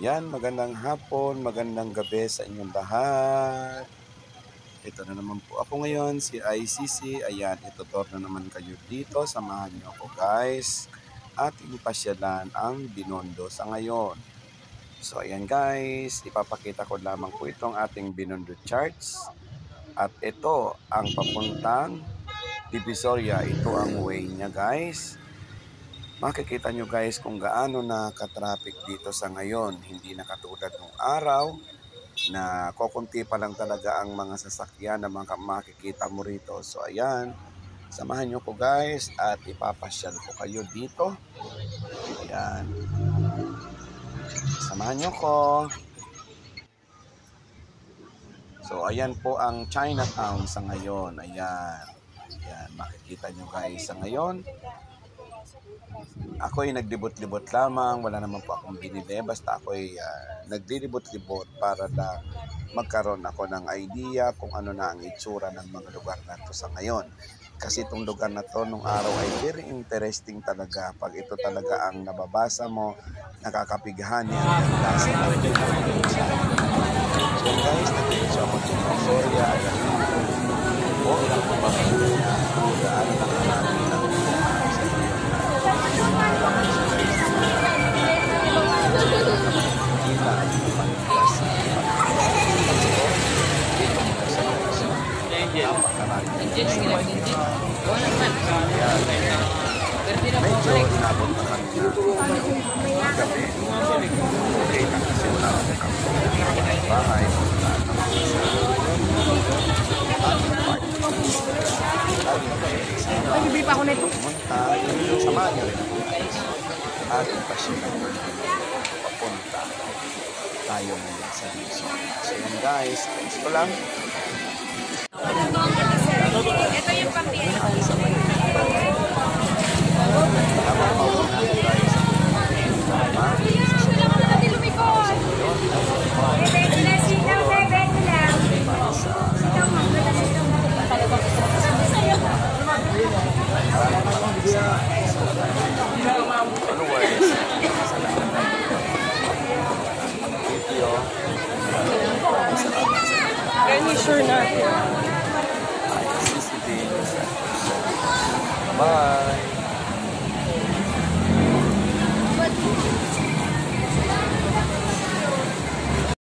Yan, magandang hapon, magandang gabi sa inyong lahat. Ito na naman po ako ngayon, si ICC. Ayan, itutur na naman kayo dito. Samahan niyo ako guys. Ating pasyalan ang Binondo sa ngayon. So ayan guys, ipapakita ko lamang po itong ating Binondo charts. At ito ang papuntang Divisoria. Ito ang way niya guys. Makikita nyo guys kung gaano na ka-traffic dito sa ngayon. Hindi na katulad ng araw na kukunti pa lang talaga ang mga sasakyan na makikita mo rito. So ayan, samahan nyo ko guys at ipapasyal ko kayo dito. Ayan. Samahan nyo ko. So ayan po ang Chinatown sa ngayon. Ayan. Ayan, makikita nyo guys sa ngayon. Ako'y naglibot-libot lamang, wala naman po akong binili, basta ako'y naglilibot-libot para lang magkaroon ako ng idea kung ano na ang itsura ng mga lugar na ito sa ngayon. Kasi itong lugar na to nung araw ay very interesting talaga. Pag ito talaga ang nababasa mo, nakakapighani ang ganda sa mga. So guys, nag-iisyo ako sa Divisoria. Ayan po, ilang pabagay niya. Gaano na karami ng medyo inabot na kami na gabi. Okay na kasi wala akong kami bahay. Bibili pa ako nito. Samahan nyo rin ako guys. Ating pasyalan papunta tayo ngayon sa Luzon. So yun guys, thanks ko lang. Ito yung pamilya. Sure na. Bye!